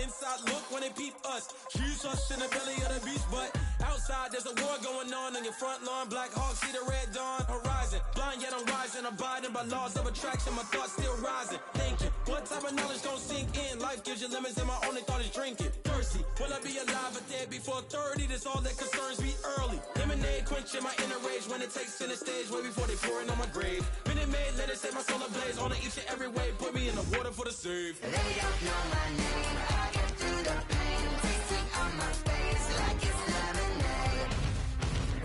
inside look when they peep us. Choose us in the belly of the beast, but outside there's a war going on your front lawn. Black Hawk see the red dawn horizon. Blind yet I'm rising, abiding by laws of attraction. My thoughts still rising, thinking what type of knowledge don't sink in. Life gives you limits and my only thought is drinking. Thirsty, will I be alive or dead before 30? That's all that concerns me early. Lemonade quenching my inner rage when it takes center stage way before they pour it on my grave. Minute Maid, let it set my soul ablaze on each and every way. Put me in the water for the save. They don't know my name. I get through the pain. Tasting on my face like it's lemonade.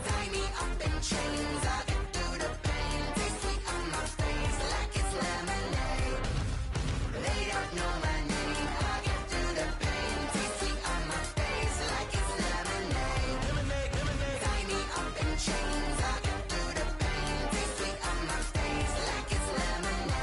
Tie me up in chains. I get through the pain. Tasting on my face like it's lemonade. They don't know my name. I get through the pain. Tasting on my face like it's lemonade. Lemonade, lemonade. Tie me up in chains. I get through the pain. Tasting on my face like it's lemonade.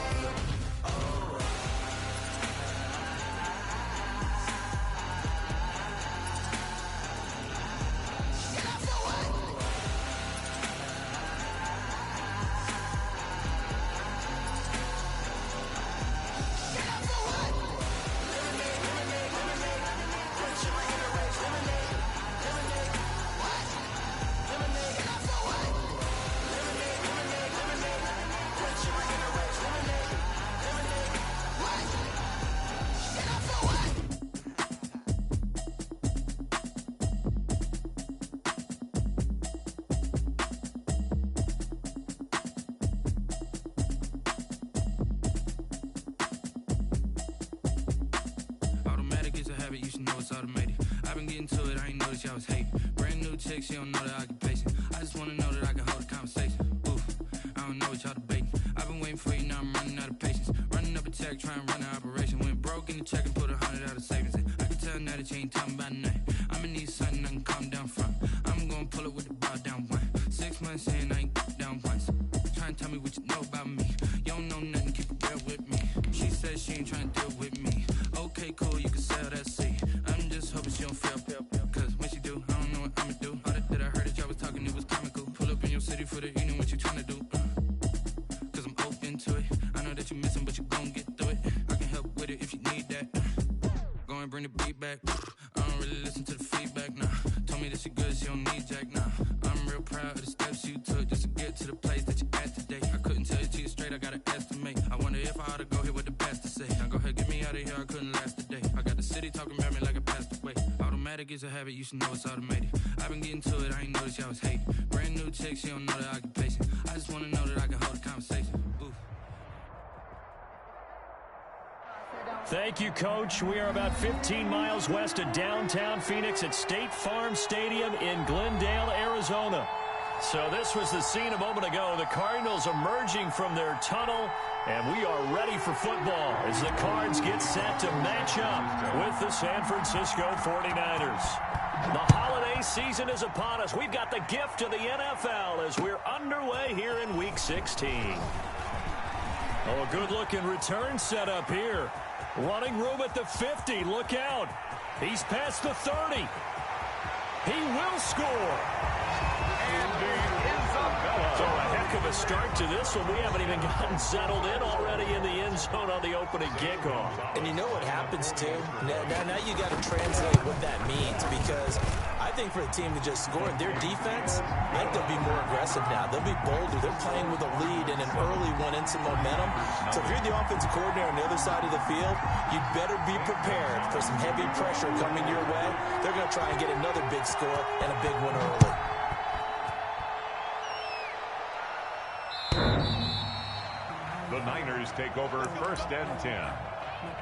Automatic is a habit, you should know it's automated. I've been getting to it, I ain't noticed y'all was hating. Brand new chick, she don't know the occupation. I just wanna know that I can hold a conversation. Ooh, I don't know what y'all debating. I've been waiting for you, now I'm running out of patience. Running up a check, trying to run an operation. Went broke in the check and put 100 out of savings in. I can tell now that you ain't talking about nothing. I'ma need something I can calm down from. I'm gonna pull it with the bow down one. 6 months in, I ain't down once. Trying to tell me what you know about me. You don't know nothing, keep it real with me. She says she ain't trying to deal with me. Okay, cool, you can sell that seed. I'm just hoping she don't fail. Cause when she do, I don't know what I'ma do. All that I heard that y'all was talking, it was comical. Pull up in your city for the evening, what you trying to do? Cause I'm open to it. I know that you missing, but you gon' get through it. I can help with it if you need that. Go and bring the beat back. I don't really listen to the feedback, nah. Told me that she good, she don't need jack, nah. I'm real proud of the steps you took just to get to the place that you at today. I couldn't tell you to you straight, I gotta estimate. I wonder if I ought to go here with the best to say. Now go ahead, get me out of here, I couldn't last a day. I got the city talking about me like I passed away. Automatic is a habit, you should know it's automated. I've been getting to it, I ain't noticed y'all was hating. Brand new chick, she don't know the occupation. I just wanna know that I can hold a conversation. Ooh. Thank you, Coach. We are about 15 miles west of downtown Phoenix at State Farm Stadium in Glendale, Arizona. So this was the scene a moment ago. The Cardinals emerging from their tunnel, and we are ready for football as the Cards get set to match up with the San Francisco 49ers. The holiday season is upon us. We've got the gift of the NFL as we're underway here in Week 16. Oh, a good-looking return set up here. Running room at the 50. Look out. He's past the 30. He will score. So a heck of a start to this one. We haven't even gotten settled in already in the end zone on the opening kickoff. And you know what happens, too? Now you got to translate what that means, because I think for the team that just scored, their defense, I think they'll be more aggressive now. They'll be bolder. They're playing with a lead and an early one and some momentum. So if you're the offensive coordinator on the other side of the field, you'd better be prepared for some heavy pressure coming your way. They're going to try and get another big score and a big one early. The Niners take over 1st and 10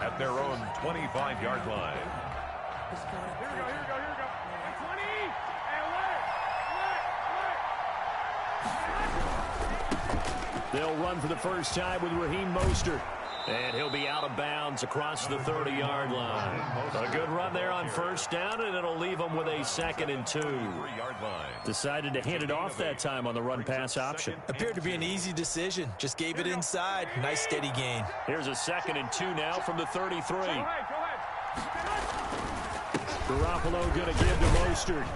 at their own 25-yard line. Here we go. 20, and They'll run for the first time with Raheem Mostert. And he'll be out of bounds across the 30-yard line. A good run there on first down, and it'll leave them with a 2nd and 2. Decided to hand it off that time on the run-pass option. Appeared to be an easy decision. Just gave it inside. Nice, steady gain. Here's a 2nd and 2 now from the 33. go ahead. Garoppolo going to give to Mostert.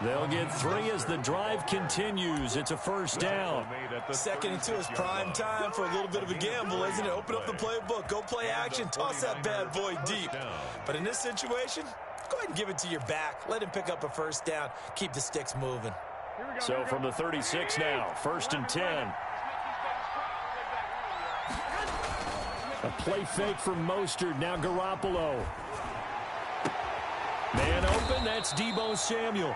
They'll get 3 as the drive continues. It's a first down. 2nd and 2 is prime time for a little bit of a gamble, isn't it? Open up the playbook, go play action, toss that bad boy deep. But in this situation, go ahead and give it to your back. Let him pick up a first down. Keep the sticks moving. So from the 36 now, 1st and 10. A play fake from Mostert. Now Garoppolo. Man open, that's Deebo Samuel.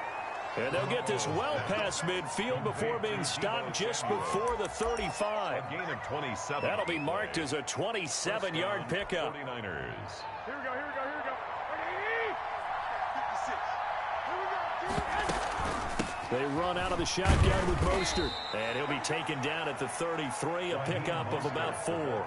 And they'll get this well past midfield before being stopped just before the 35. A gain of 27. That'll be marked as a 27-yard pickup. 49ers. Here we go, here we go, here we go. 56. They run out of the shotgun with Mostert. And he'll be taken down at the 33, a pickup of about 4.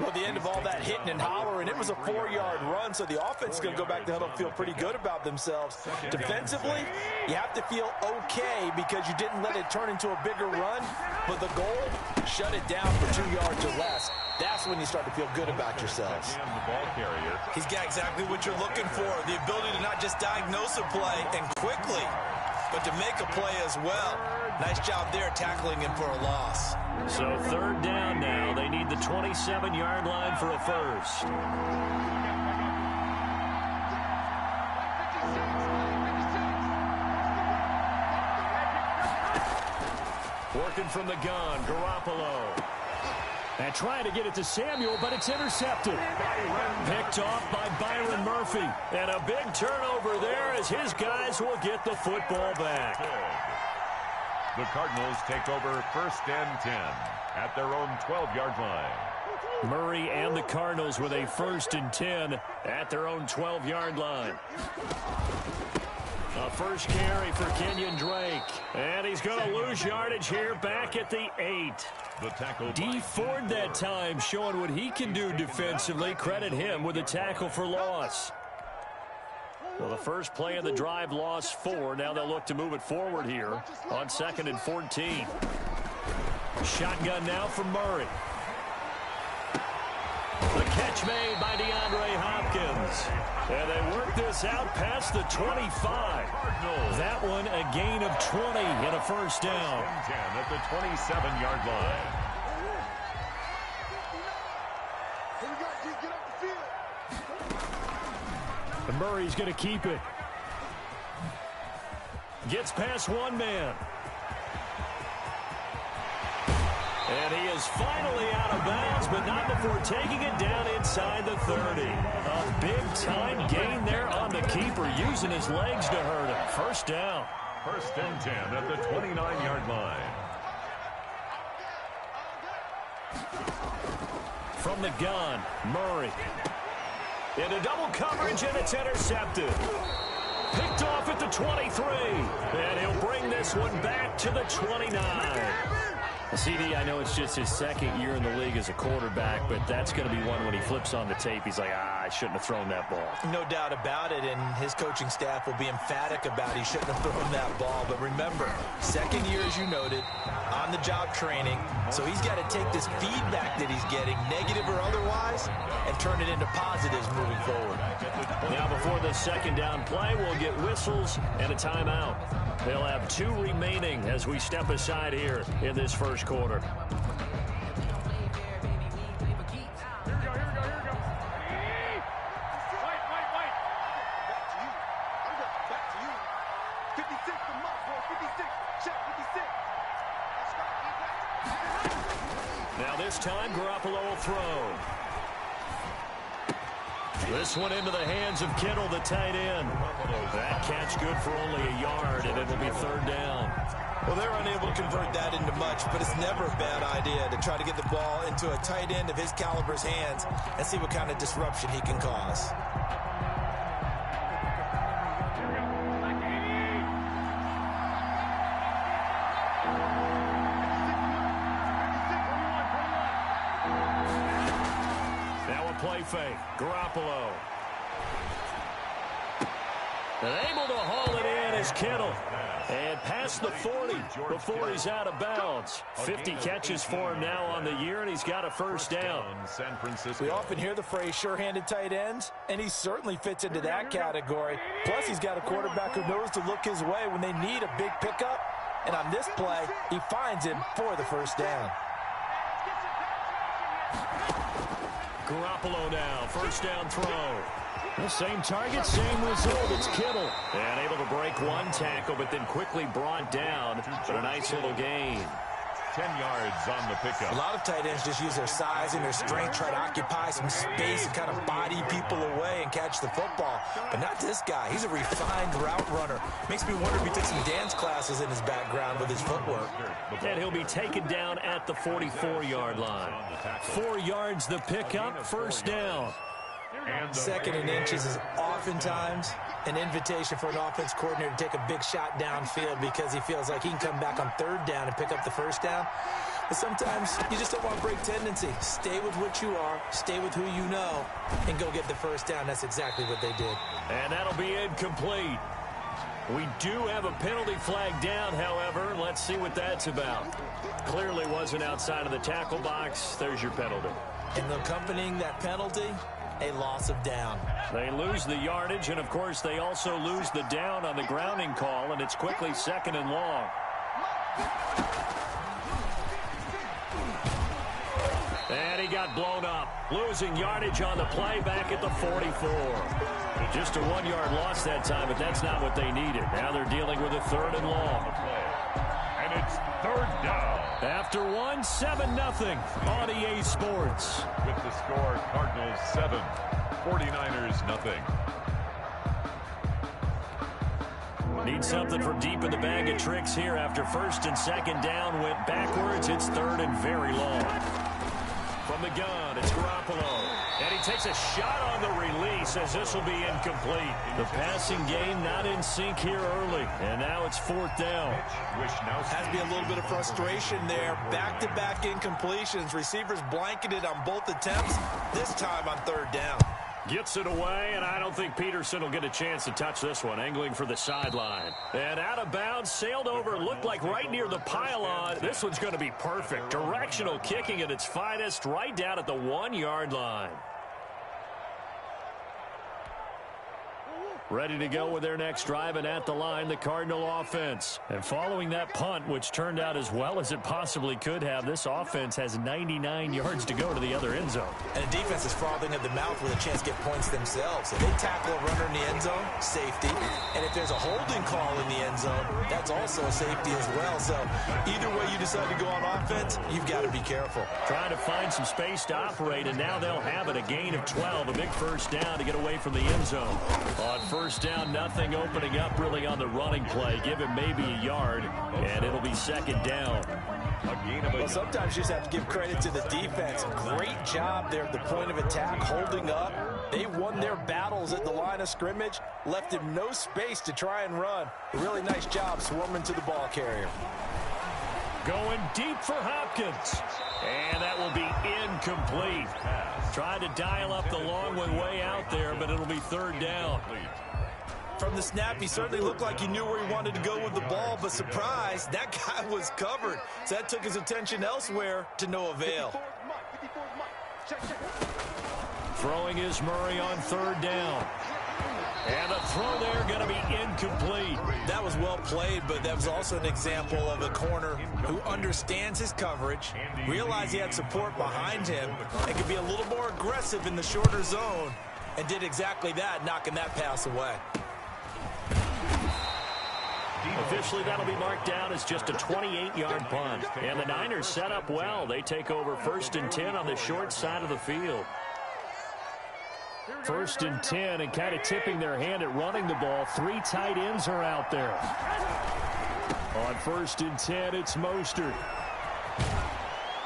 Well, at the end of all that hitting and hollering, it was a 4-yard run, so the offense is going to go back to the huddle and feel pretty good about themselves. Defensively, you have to feel okay because you didn't let it turn into a bigger run, but the goal, shut it down for 2 yards or less. That's when you start to feel good about yourselves. He's got exactly what you're looking for, the ability to not just diagnose a play and quickly, but to make a play as well. Nice job there tackling him for a loss. So 3rd down now. They need the 27-yard line for a first. Working from the gun, Garoppolo. And trying to get it to Samuel, but it's intercepted. Picked off by Byron Murphy. And a big turnover there as his guys will get the football back. The Cardinals take over 1st and 10 at their own 12-yard line. Murray and the Cardinals with a 1st and 10 at their own 12-yard line. A first carry for Kenyon Drake. And he's going to lose yardage here back at the 8. The tackle D Ford that time showing what he can do defensively. Credit him with a tackle for loss. Well, the first play of the drive lost 4. Now they'll look to move it forward here on 2nd and 14. Shotgun now from Murray. The catch made by DeAndre Hopkins. And they work this out past the 25. That one a gain of 20 and a first down. 10 at the 27-yard line. And Murray's going to keep it. Gets past one man. And he is finally out of bounds, but not before taking it down inside the 30. A big-time gain there on the keeper, using his legs to hurt him. First down. 1st and 10 at the 29-yard line. From the gun, Murray. Into double coverage, and it's intercepted. Picked off at the 23. And he'll bring this one back to the 29. CD, I know it's just his 2nd year in the league as a quarterback, but that's going to be one when he flips on the tape, he's like, I shouldn't have thrown that ball. No doubt about it, and his coaching staff will be emphatic about he shouldn't have thrown that ball. But remember, 2nd year, as you noted, on-the-job training, so he's got to take this feedback that he's getting, negative or otherwise, and turn it into positives moving forward. Now before the 2nd down play, we'll get whistles and a timeout. They'll have 2 remaining as we step aside here in this first quarter. Here we go, here we go, here we go. White. Back to you. 56 from Mott, bro. 56. Check 56. Now this time, Garoppolo will throw. This one into the hands of Kittle, the tight end. That catch good for only a yard, and it'll be 3rd down. Well, they're unable to convert that into much, but it's never a bad idea to try to get the ball into a tight end of his caliber's hands and see what kind of disruption he can cause. Now a play fake. Garoppolo. And able to haul it in is Kittle. And past the 40 before he's out of bounds. 50 catches for him now on the year, and he's got a first down. We often hear the phrase sure-handed tight ends, and he certainly fits into that category. Plus, he's got a quarterback who knows to look his way when they need a big pickup. And on this play, he finds him for the first down. Garoppolo now, first down throw. The same target, same result. It's Kittle. And able to break one tackle, but then quickly brought down. But a nice little gain. 10 yards on the pickup. A lot of tight ends just use their size and their strength, try to occupy some space and kind of body people away and catch the football. But not this guy. He's a refined route runner. Makes me wonder if he took some dance classes in his background with his footwork. And he'll be taken down at the 44-yard line. 4 yards the pickup, first down. Second and inches is oftentimes an invitation for an offense coordinator to take a big shot downfield because he feels like he can come back on third down and pick up the first down. But sometimes you just don't want to break tendency. Stay with what you are, stay with who you know, and go get the first down. That's exactly what they did. And that'll be incomplete. We do have a penalty flag down, however. Let's see what that's about. Clearly wasn't outside of the tackle box. There's your penalty. And accompanying that penalty, a loss of down. They lose the yardage, and of course they also lose the down on the grounding call, and it's quickly second and long. And he got blown up. Losing yardage on the play back at the 44. Just a 1-yard loss that time, but that's not what they needed. Now they're dealing with a third and long. And it's third down. After 7-0 on EA Sports. With the score, Cardinals 7, 49ers nothing. Need something for deep in the bag of tricks here. After first and second down went backwards, it's third and very long. From the gun, it's Garoppolo. And he takes a shot on the release as this will be incomplete. The passing game not in sync here early. And now it's fourth down. Has to be a little bit of frustration there. Back-to-back incompletions. Receivers blanketed on both attempts. This time on third down. Gets it away, and I don't think Peterson will get a chance to touch this one. Angling for the sideline. And out of bounds, sailed over, looked like right near the pylon. This one's going to be perfect. Directional kicking at its finest, right down at the 1-yard line. Ready to go with their next drive, and at the line, the Cardinal offense. And following that punt, which turned out as well as it possibly could have, this offense has 99 yards to go to the other end zone. And the defense is frothing at the mouth with a chance to get points themselves. If they tackle a runner in the end zone, safety. And if there's a holding call in the end zone, that's also a safety as well. So either way you decide to go on offense, you've got to be careful. Trying to find some space to operate, and now they'll have it. A gain of 12, a big first down to get away from the end zone. On first down, nothing opening up really on the running play. Give him maybe a yard, and it'll be second down. Well, sometimes you just have to give credit to the defense. Great job there at the point of attack, holding up. They won their battles at the line of scrimmage, left him no space to try and run. A really nice job swarming to the ball carrier. Going deep for Hopkins. And that will be incomplete. Tried to dial up the long one way out there, but it'll be third down. From the snap, he certainly looked like he knew where he wanted to go with the ball, but surprise, that guy was covered. So that took his attention elsewhere to no avail. Throwing is Murray on third down. And the throw there going to be incomplete. That was well played, but that was also an example of a corner who understands his coverage, realized he had support behind him, and could be a little more aggressive in the shorter zone, and did exactly that, knocking that pass away. Officially, that'll be marked down as just a 28-yard punt. And the Niners set up well. They take over first and 10 on the short side of the field. First and 10, and kind of tipping their hand at running the ball. 3 tight ends are out there. On first and 10, it's Mostert.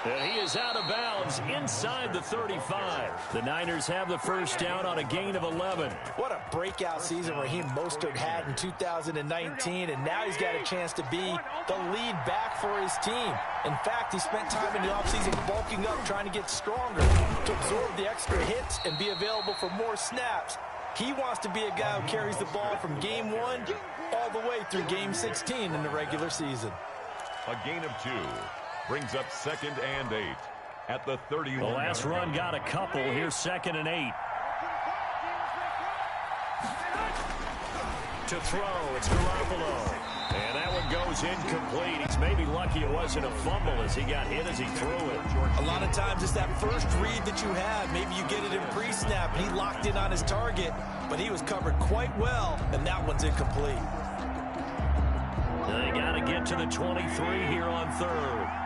And he is out of bounds inside the 35. The Niners have the first down on a gain of 11. What a breakout season Raheem Mostert had in 2019, and now he's got a chance to be the lead back for his team. In fact, he spent time in the offseason bulking up, trying to get stronger, to absorb the extra hits and be available for more snaps. He wants to be a guy who carries the ball from game 1 all the way through game 16 in the regular season. A gain of 2 brings up 2nd and 8 at the 31. The last run got a couple. Here's 2nd and 8. To throw, it's Garoppolo. And that one goes incomplete. He's maybe lucky it wasn't a fumble as he got hit as he threw it. A lot of times it's that first read that you have. Maybe you get it in pre-snap, and he locked in on his target, but he was covered quite well, and that one's incomplete. They got to get to the 23 here on 3rd.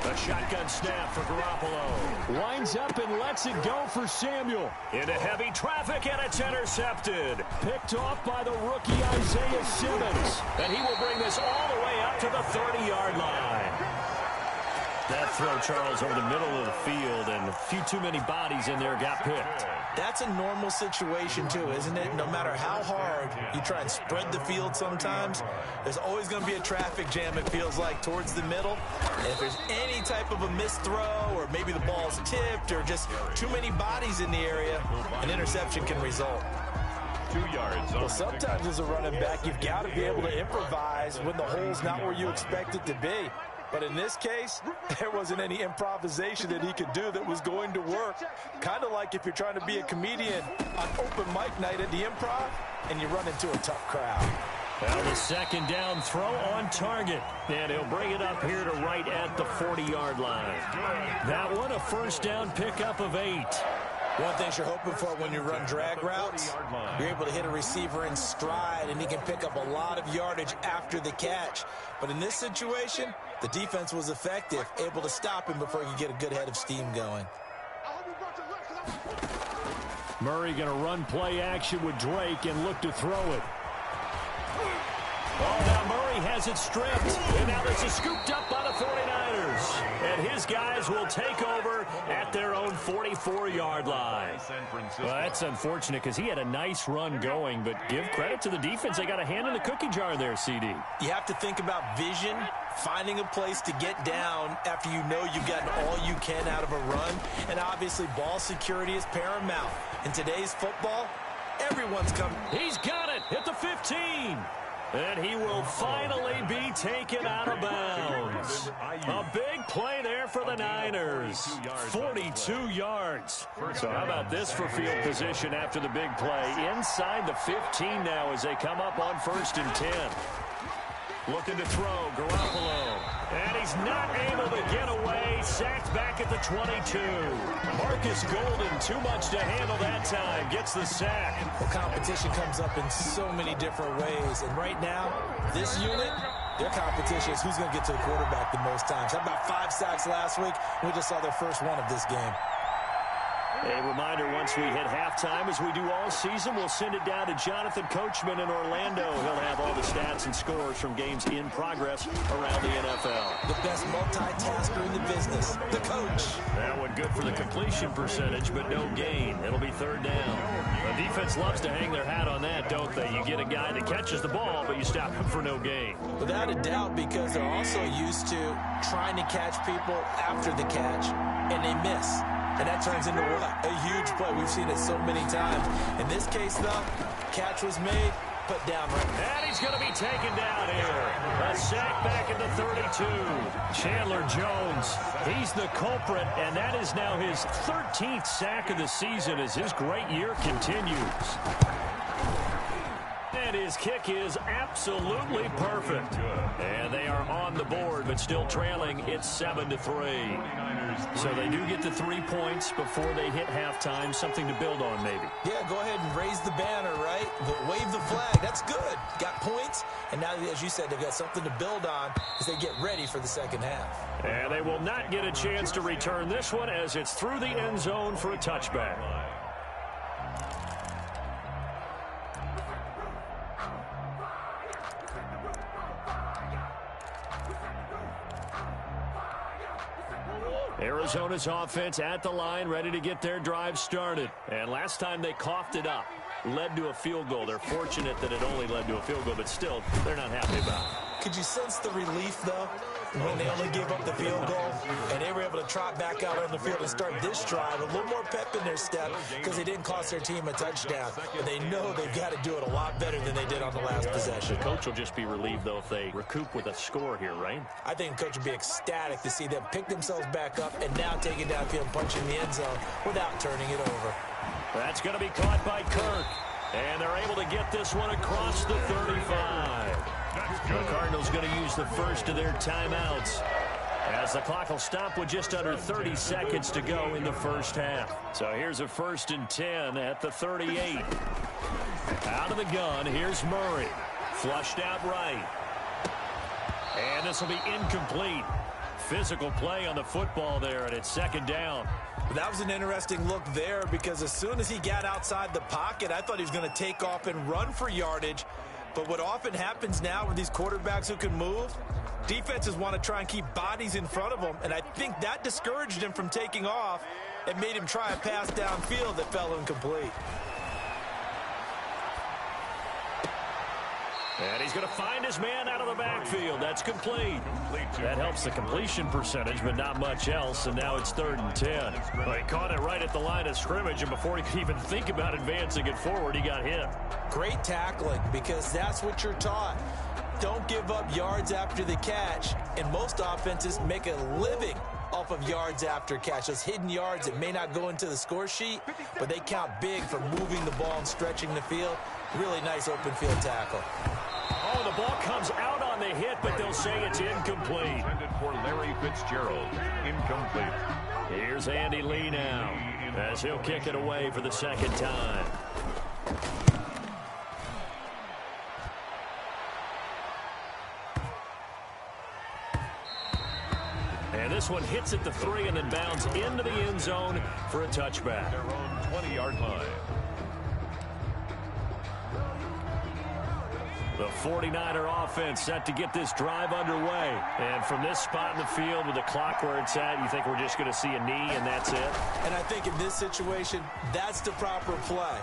A shotgun snap for Garoppolo. Winds up and lets it go for Samuel. Into heavy traffic, and it's intercepted. Picked off by the rookie Isaiah Simmons. And he will bring this all the way up to the 30-yard line. That throw, Charles, over the middle of the field, and a few too many bodies in there got picked. That's a normal situation, too, isn't it? No matter how hard you try and spread the field sometimes, there's always going to be a traffic jam, it feels like, towards the middle. And if there's any type of a missed throw, or maybe the ball's tipped, or just too many bodies in the area, an interception can result. 2 yards. Well, sometimes as a running back, you've got to be able to improvise when the hole's not where you expect it to be. But in this case, there wasn't any improvisation that he could do that was going to work. Kind of like if you're trying to be a comedian on open mic night at the Improv and you run into a tough crowd. Well, the 2nd down throw on target. And he'll bring it up here to right at the 40-yard line. That one, a 1st down pickup of 8. One thing you're hoping for when you run drag routes, you're able to hit a receiver in stride, and he can pick up a lot of yardage after the catch. But in this situation, the defense was effective, able to stop him before he could get a good head of steam going. Murray going to run play action with Drake and look to throw it. Oh, now Murray has it stripped. And now this is scooped up by the 49ers. And his guys will take over at their own 44-yard line. Well, that's unfortunate because he had a nice run going, but give credit to the defense. They got a hand in the cookie jar there, CD. You have to think about vision, finding a place to get down after you know you've gotten all you can out of a run. And obviously ball security is paramount. In today's football, everyone's coming. He's got it at the 15. And he will finally be taken out of bounds. A big play there for the Niners. 42 yards. So how about this for field position after the big play? Inside the 15 now as they come up on 1st and 10. Looking to throw, Garoppolo. And he's not able to get away. Sacked back at the 22. Marcus Golden, too much to handle that time. Gets the sack. Well, competition comes up in so many different ways. And right now, this unit, their competition is who's going to get to the quarterback the most times. Had about 5 sacks last week. We just saw their first one of this game. A reminder, once we hit halftime, as we do all season, we'll send it down to Jonathan Coachman in Orlando. He'll have all the stats and scores from games in progress around the NFL. The best multitasker in the business, the coach. That one good for the completion percentage, but no gain. It'll be 3rd down. The defense loves to hang their hat on that, don't they? You get a guy that catches the ball, but you stop him for no gain. Without a doubt, because they're also used to trying to catch people after the catch, and they miss. And that turns into what? A huge play. We've seen it so many times. In this case, though, catch was made, put down right. And he's going to be taken down here. A sack back at the 32. Chandler Jones, he's the culprit, and that is now his 13th sack of the season as his great year continues. And his kick is absolutely perfect. And they are on the board, but still trailing. It's 7-3. So they do get the 3 points before they hit halftime. Something to build on, maybe. Yeah, go ahead and raise the banner, right? Wave the flag. That's good. Got points. And now, as you said, they've got something to build on as they get ready for the second half. And they will not get a chance to return this one as it's through the end zone for a touchback. Arizona's offense at the line, ready to get their drive started. And last time they coughed it up, led to a field goal. They're fortunate that it only led to a field goal, but still, they're not happy about it. Could you sense the relief, though? when they only gave up the field goal, and they were able to trot back out on the field and start this drive a little more pep in their step because they didn't cost their team a touchdown. But they know they've got to do it a lot better than they did on the last possession. The coach will just be relieved, though, if they recoup with a score here, right? I think the coach would be ecstatic to see them pick themselves back up and now take it downfield and punch in the end zone without turning it over. That's going to be caught by Kirk. And they're able to get this one across the 35. The Cardinals going to use the first of their timeouts, as the clock will stop with just under 30 seconds to go in the first half. So here's a 1st and 10 at the 38. Out of the gun, here's Murray. Flushed out right. And this will be incomplete. Physical play on the football there, and it's 2nd down. That was an interesting look there because as soon as he got outside the pocket, I thought he was going to take off and run for yardage. But what often happens now with these quarterbacks who can move, defenses want to try and keep bodies in front of them, and I think that discouraged him from taking off and made him try a pass downfield that fell incomplete. And he's going to find his man out of the backfield. That's complete. That helps the completion percentage, but not much else. And now it's 3rd and 10. Well, he caught it right at the line of scrimmage, and before he could even think about advancing it forward, he got hit. Great tackling, because that's what you're taught. Don't give up yards after the catch. And most offenses make a living off of yards after catch. Those hidden yards that may not go into the score sheet, but they count big for moving the ball and stretching the field. Really nice open field tackle. Oh, the ball comes out on the hit, but they'll say it's incomplete. Intended for Larry Fitzgerald. Incomplete. Here's Andy Lee now, as he'll kick it away for the 2nd time. And this one hits at the 3 and then bounds into the end zone for a touchback. Their own 20-yard line. The 49er offense set to get this drive underway. And from this spot in the field with the clock where it's at, you think we're just going to see a knee and that's it? And I think in this situation, that's the proper play.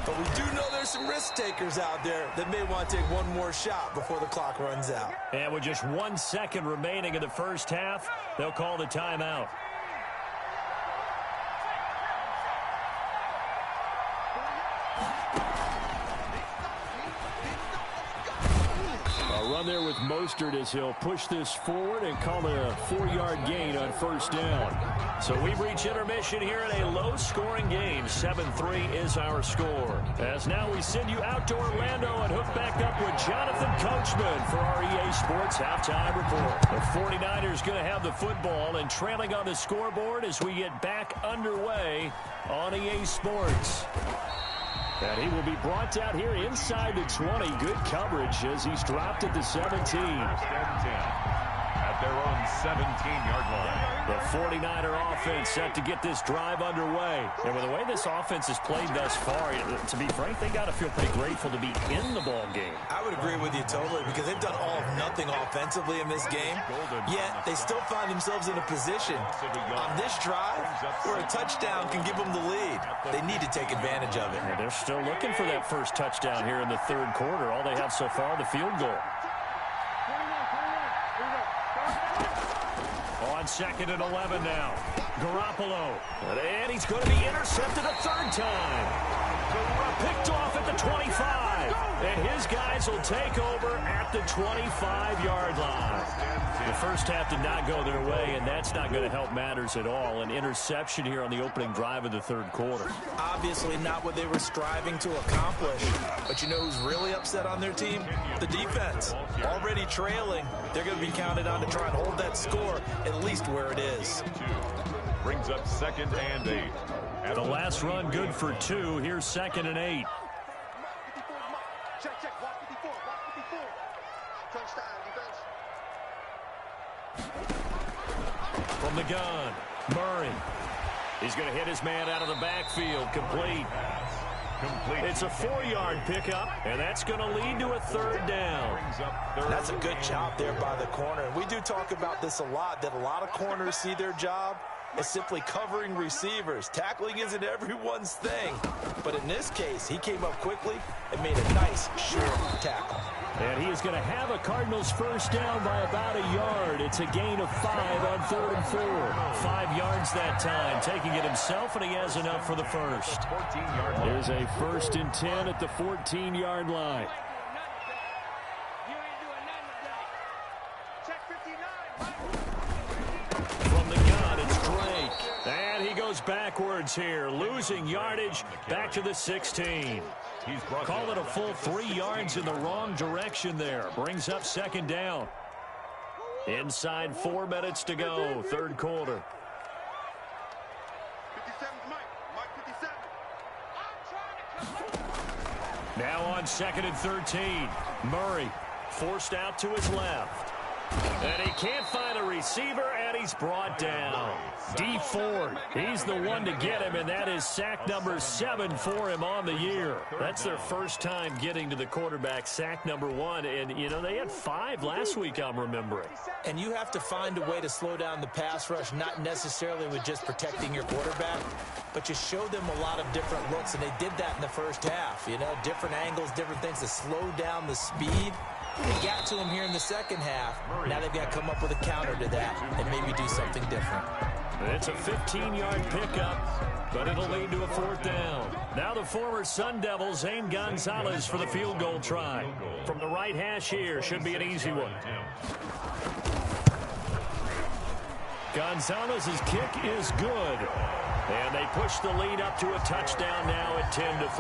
But we do know there's some risk takers out there that may want to take one more shot before the clock runs out. And with just 1 second remaining in the first half, they'll call the timeout. Run there with Mostert as he'll push this forward and call it a 4-yard gain on 1st down. So we've reached intermission here in a low-scoring game. 7-3 is our score. As now we send you out to Orlando and hook back up with Jonathan Coachman for our EA Sports Halftime Report. The 49ers going to have the football and trailing on the scoreboard as we get back underway on EA Sports. And he will be brought down here inside the 20. Good coverage as he's dropped at the 17. At their own 17-yard line. The 49er offense set to get this drive underway. And with the way this offense has played thus far, to be frank, they got to feel pretty grateful to be in the ball game. I would agree with you totally because they've done all of nothing offensively in this game, yet they still find themselves in a position on this drive where a touchdown can give them the lead. They need to take advantage of it. And they're still looking for that first touchdown here in the 3rd quarter. All they have so far, the field goal. On 2nd and 11 now. Garoppolo. And he's going to be intercepted a 3rd time. Picked off at the 25. And his guys will take over at the 25-yard line. The first half did not go their way, and that's not going to help matters at all. An interception here on the opening drive of the 3rd quarter. Obviously not what they were striving to accomplish. But you know who's really upset on their team? The defense. Already trailing. They're going to be counted on to try and hold that score at least where it is. Brings up 2nd and 8. The last run good for 2. Here's 2nd and 8. Check, check. Watch 54. Watch 54. Touchdown, defense. From the gun, Murray. He's going to hit his man out of the backfield. Complete. It's a 4-yard pickup, and that's going to lead to a 3rd down. That's a good job there by the corner. And we do talk about this a lot, that a lot of corners see their job is simply covering receivers. Tackling isn't everyone's thing. But in this case, he came up quickly and made a nice, short tackle. And he is going to have a Cardinals first down by about a yard. It's a gain of 5 on 3rd and 4. 5 yards that time, taking it himself, and he has enough for the first. There's a 1st and 10 at the 14-yard line. From the gun, it's Drake. And he goes backwards here, losing yardage back to the 16. Call it a full 3 yards in the wrong direction there. Brings up 2nd down. Inside 4 minutes to go, 3rd quarter. 57, Now on 2nd and 13. Murray forced out to his left. And he can't find a receiver, and he's brought down. D. Ford, he's the one to get him, and that is sack number 7 for him on the year. That's their first time getting to the quarterback, sack number 1. And, you know, they had 5 last week, I'm remembering. And you have to find a way to slow down the pass rush, not necessarily with just protecting your quarterback, but you show them a lot of different looks, and they did that in the first half. You know, different angles, different things to slow down the speed. They got to him here in the second half. Now they've got to come up with a counter to that and maybe do something different. It's a 15-yard pickup, but it'll lead to a 4th down. Now the former Sun Devil, Zane Gonzalez, for the field goal try. From the right hash here, should be an easy one. Gonzalez's kick is good. And they push the lead up to a touchdown now at 10-3.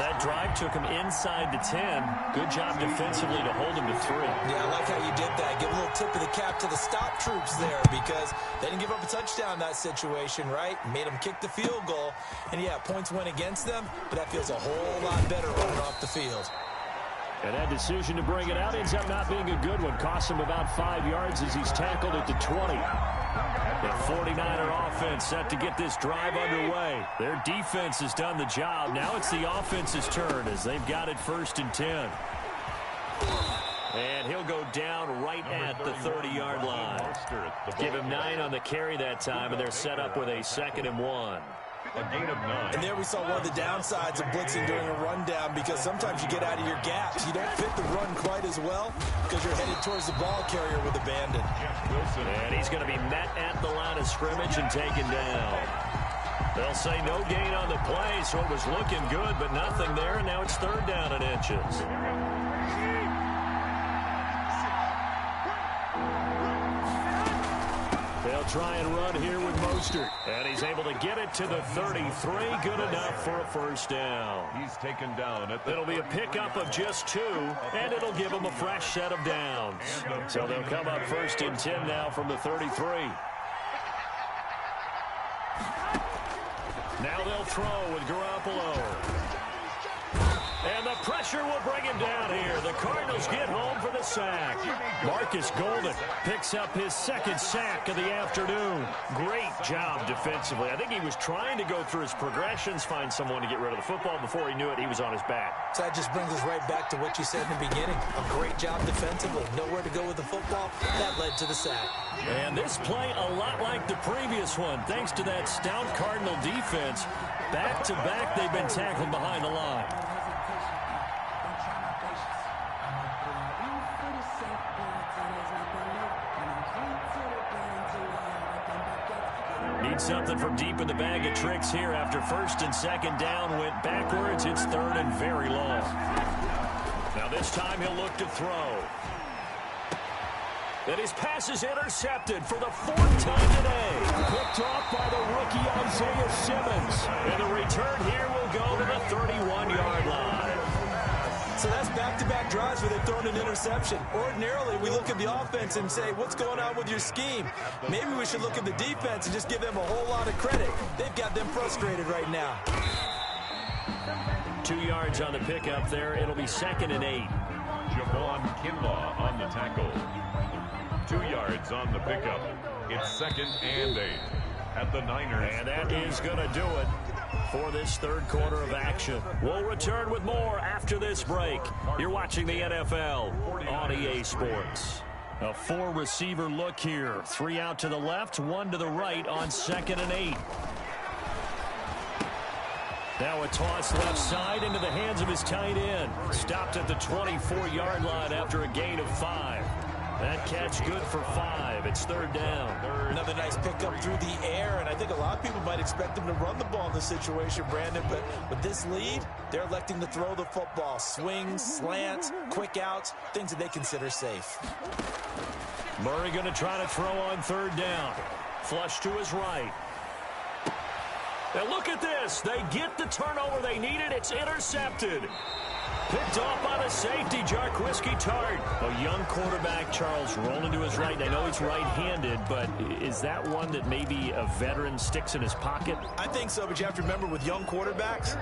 That drive took him inside the 10. Good job defensively to hold him to 3. Yeah, I like how you did that. Give a little tip of the cap to the stop troops there because they didn't give up a touchdown in that situation, right? Made them kick the field goal. And, yeah, points went against them, but that feels a whole lot better running off the field. And that decision to bring it out ends up not being a good one. Costs him about 5 yards as he's tackled at the 20. The 49er offense set to get this drive underway. Their defense has done the job. Now it's the offense's turn as they've got it 1st and 10. And he'll go down right at the 30-yard line. Give him 9 on the carry that time, and they're set up with a 2nd and 1. A gain of 9. And there we saw one of the downsides of blitzing during a rundown because sometimes you get out of your gaps. You don't fit the run quite as well because you're headed towards the ball carrier with abandon. And he's going to be met at the line of scrimmage and taken down. They'll say no gain on the play, so it was looking good, but nothing there, and now it's 3rd down and inches. They'll try and run here with Mostert. And he's able to get it to the 33. Good enough for a 1st down. He's taken down at the It'll be a pickup of just 2, and it'll give him a fresh set of downs. So they'll come up 1st and 10 now from the 33. Now they'll throw with Garoppolo. And the pressure will bring him down here. The Cardinals get home for the sack. Marcus Golden picks up his 2nd sack of the afternoon. Great job defensively. I think he was trying to go through his progressions, find someone to get rid of the football. Before he knew it, he was on his back. So that just brings us right back to what you said in the beginning. A great job defensively. Nowhere to go with the football. That led to the sack. And this play a lot like the previous one. Thanks to that stout Cardinal defense. Back-to-back, they've been tackled behind the line. Need something from deep in the bag of tricks here after 1st and 2nd down went backwards. It's 3rd and very long. Now this time he'll look to throw. And his pass is intercepted for the 4th time today. Picked off by the rookie Isaiah Simmons. And the return here will go to the 31-yard line. So that's back-to-back drives where they've thrown an interception. Ordinarily, we look at the offense and say, what's going on with your scheme? Maybe we should look at the defense and just give them a whole lot of credit. They've got them frustrated right now. 2 yards on the pickup there. It'll be 2nd and 8. Javon Kinlaw on the tackle. 2 yards on the pickup. It's 2nd and 8 at the Niners. And that is going to do it for this 3rd quarter of action. We'll return with more after this break. You're watching the NFL on EA Sports. A four-receiver look here. 3 out to the left, 1 to the right on 2nd and 8. Now a toss left side into the hands of his tight end. Stopped at the 24-yard line after a gain of 5. That catch good for 5. It's 3rd down. Another nice pickup through the air, and I think a lot of people might expect him to run the ball in this situation, Brandon, but with this lead, they're electing to throw the football. Swings, slants, quick outs, things that they consider safe. Murray going to try to throw on 3rd down. Flush to his right. Now look at this. They get the turnover they needed. It's intercepted. Picked off by the safety, Jarquiski Tart. A young quarterback, Charles, rolling to his right. I know he's right-handed, but is that one that maybe a veteran sticks in his pocket? I think so, but you have to remember with young quarterbacks,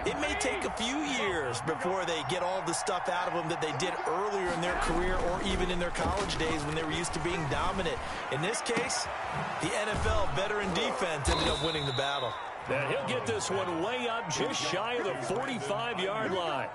it may take a few years before they get all the stuff out of them that they did earlier in their career or even in their college days when they were used to being dominant. In this case, the NFL veteran defense ended up winning the battle. And he'll get this one way up just shy of the 45-yard line.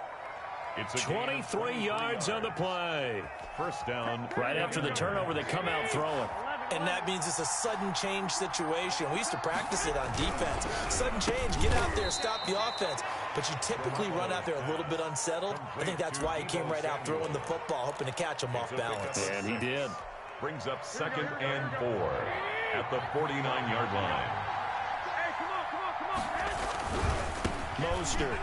It's 23 yards on the play. 1st down. Right after the turnover, they come out throwing. And that means it's a sudden change situation. We used to practice it on defense. Sudden change, get out there, stop the offense. But you typically run out there a little bit unsettled. I think that's why he came right out throwing the football, hoping to catch him off balance. And he did. Brings up 2nd and 4 at the 49-yard line. Mostert.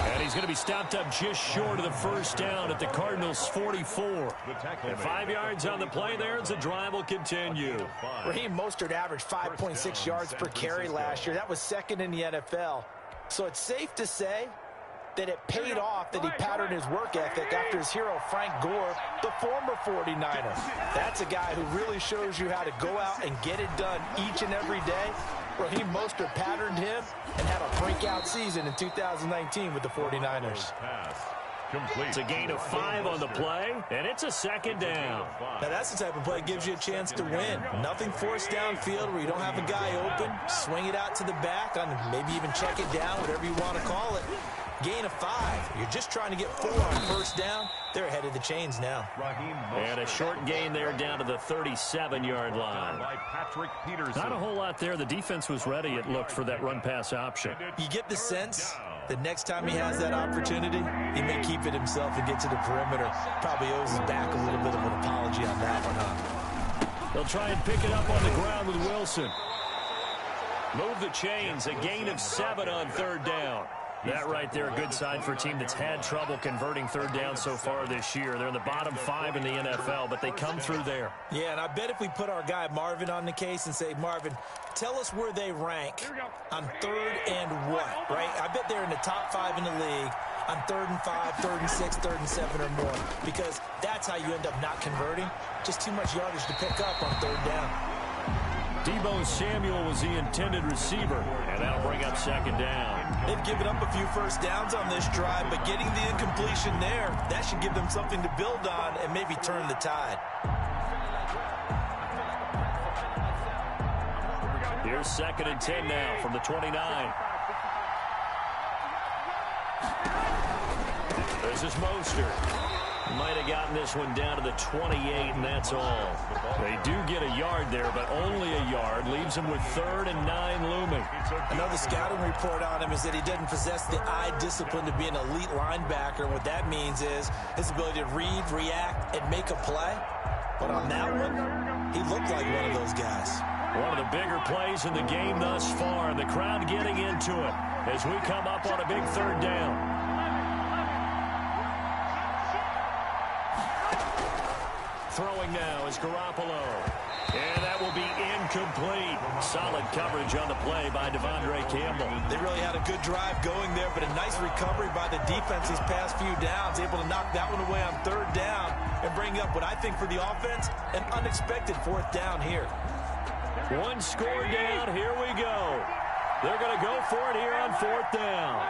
And he's going to be stopped up just short of the 1st down at the Cardinals' 44. And 5 yards on the play there as the drive will continue. Raheem Mostert averaged 5.6 yards per carry last year. That was 2nd in the NFL. So it's safe to say that it paid off that he patterned his work ethic after his hero Frank Gore, the former 49er. That's a guy who really shows you how to go out and get it done each and every day. Raheem Mostert patterned him and had a breakout season in 2019 with the 49ers. It's a gain of 5 on the play, and it's a 2nd down. Now that's the type of play that gives you a chance to win. Nothing forced downfield where you don't have a guy open. Swing it out to the back, on maybe even check it down, whatever you want to call it. Gain of 5. You're just trying to get 4 on 1st down. They're ahead of the chains now. And a short gain there down to the 37-yard line. Not a whole lot there. The defense was ready, it looked, for that run-pass option. You get the sense that next time he has that opportunity, he may keep it himself and get to the perimeter. Probably owes his back a little bit of an apology on that one, huh? They'll try and pick it up on the ground with Wilson. Move the chains. A gain of 7 on 3rd down. That right there, a good sign for a team that's had trouble converting 3rd down so far this year. They're in the bottom 5 in the NFL, but they come through there. Yeah, and I bet if we put our guy Marvin on the case and say, Marvin, tell us where they rank on 3rd and what, right? I bet they're in the top 5 in the league on 3rd and 5, 3rd and 6, 3rd and 7 or more, because that's how you end up not converting. Just too much yardage to pick up on 3rd down. Deebo Samuel was the intended receiver, and that'll bring up 2nd down. They've given up a few 1st downs on this drive, but getting the incompletion there, that should give them something to build on and maybe turn the tide. Here's 2nd and 10 now from the 29. This is Mostert. Might have gotten this one down to the 28, and that's all. They do get a yard there, but only a yard. Leaves him with 3rd and 9 looming. Another scouting report on him is that he doesn't possess the eye discipline to be an elite linebacker. What that means is his ability to read, react, and make a play. But on that one, he looked like one of those guys. One of the bigger plays in the game thus far, and the crowd getting into it as we come up on a big 3rd down. Throwing now is Garoppolo. And that will be incomplete. Solid coverage on the play by Devondre Campbell. They really had a good drive going there, but a nice recovery by the defense these past few downs. Able to knock that one away on 3rd down and bring up what I think for the offense, an unexpected 4th down here. One score down. Here we go. They're going to go for it here on 4th down.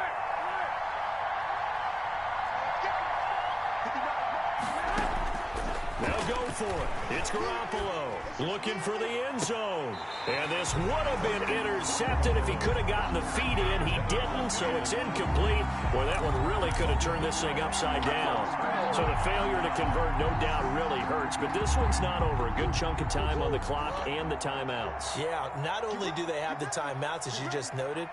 They'll go for it. It's Garoppolo looking for the end zone. And this would have been intercepted if he could have gotten the feet in. He didn't, so it's incomplete. Boy, that one really could have turned this thing upside down. So the failure to convert, no doubt, really hurts. But this one's not over. A good chunk of time on the clock and the timeouts. Yeah, not only do they have the timeouts, as you just noted,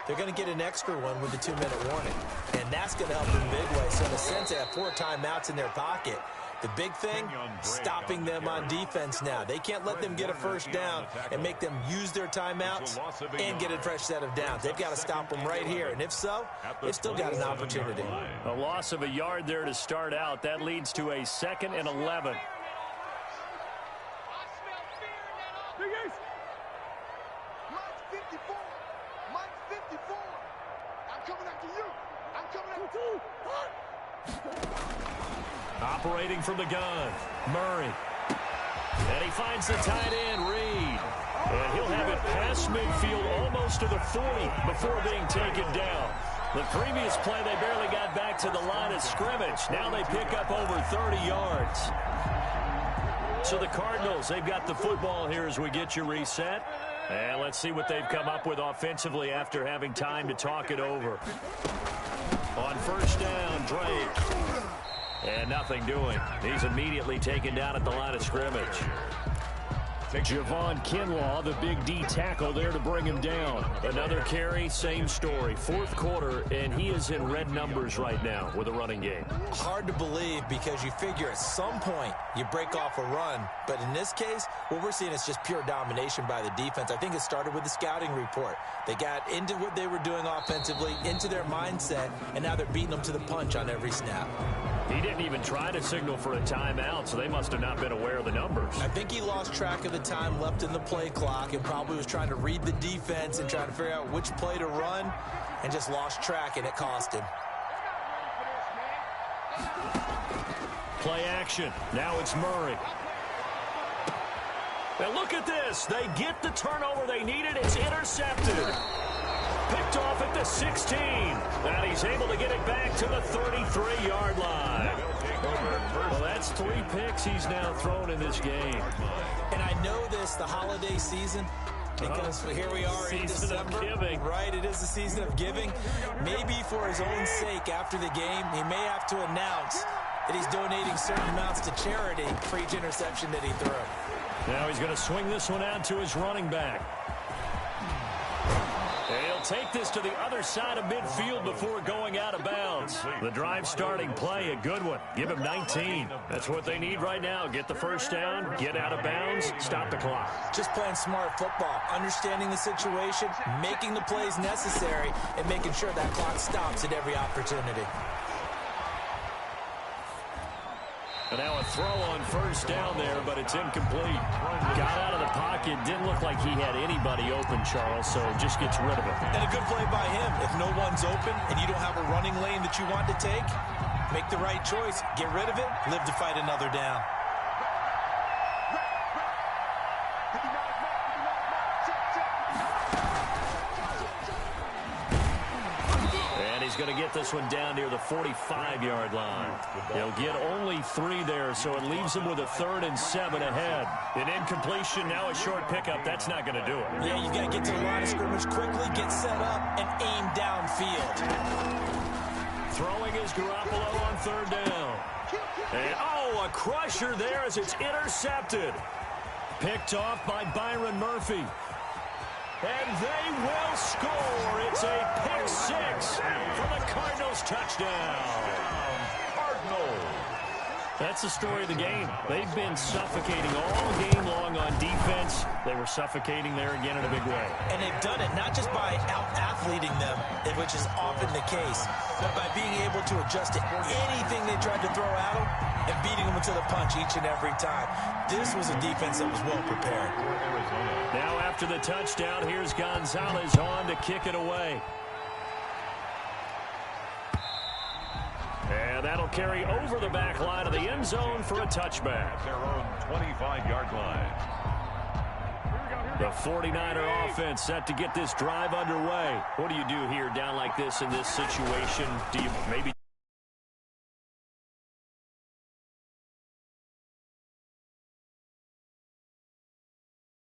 they're going to get an extra one with the 2-minute warning. And that's going to help in a big way. So in a sense, they have 4 timeouts in their pocket. The big thing, stopping them on defense now. They can't let them get a first down and make them use their timeouts and get a fresh set of downs. They've got to stop them right here. And if so, they've still got an opportunity. A loss of a yard there to start out. That leads to a 2nd and 11. Operating from the gun, Murray. And he finds the tight end, Reed. And he'll have it past midfield almost to the 40 before being taken down. The previous play, they barely got back to the line of scrimmage. Now they pick up over 30 yards. So the Cardinals, they've got the football here as we get you reset. And let's see what they've come up with offensively after having time to talk it over. On first down, Drake. And nothing doing. He's immediately taken down at the line of scrimmage. Javon Kinlaw, the big D tackle there to bring him down. Another carry, same story. 4th quarter, and he is in red numbers right now with a running game. Hard to believe because you figure at some point you break off a run. But in this case, what we're seeing is just pure domination by the defense. I think it started with the scouting report. They got into what they were doing offensively, into their mindset, and now they're beating them to the punch on every snap. He didn't even try to signal for a timeout, so they must have not been aware of the numbers. I think he lost track of the time left in the play clock and probably was trying to read the defense and trying to figure out which play to run and just lost track, and it cost him. Play action. Now it's Murray. And look at this. They get the turnover they needed. It's intercepted. Picked off at the 16. And he's able to get it back to the 33-yard line. Well, that's 3 picks he's now thrown in this game. And I know this, the holiday season, because here we are in December. Right, it is the season of giving. Maybe for his own sake after the game, he may have to announce that he's donating certain amounts to charity for each interception that he threw. Now he's going to swing this one out to his running back. He'll take this to the other side of midfield before going out of bounds. The drive starting play, a good one. Give him 19. That's what they need right now. Get the first down, get out of bounds, stop the clock. Just playing smart football, understanding the situation, making the plays necessary, and making sure that clock stops at every opportunity. And now a throw on first down there, but it's incomplete. Got out of the pocket. Didn't look like he had anybody open, Charles, so just gets rid of it. And a good play by him. If no one's open and you don't have a running lane that you want to take, make the right choice. Get rid of it. Live to fight another down. He's going to get this one down near the 45-yard line. They'll get only 3 there, so it leaves them with a 3rd and 7 ahead. An incompletion, now a short pickup. That's not going to do it. Yeah, you've got to get to the line of scrimmage quickly, get set up, and aim downfield. Throwing is Garoppolo on 3rd down. And, oh, a crusher there as it's intercepted. Picked off by Byron Murphy. And they will score. It's a pick 6 for the Cardinals touchdown. Cardinals. That's the story of the game. They've been suffocating all game long on defense. They were suffocating there again in a big way. And they've done it not just by out-athleting them, which is often the case, but by being able to adjust to anything they tried to throw at them and beating them to the punch each and every time. This was a defense that was well prepared. Now after the touchdown, here's Gonzalez on to kick it away. And that'll carry over the back line of the end zone for a touchback. Their own 25-yard line. The 49er offense set to get this drive underway. What do you do here down like this in this situation? Do you maybe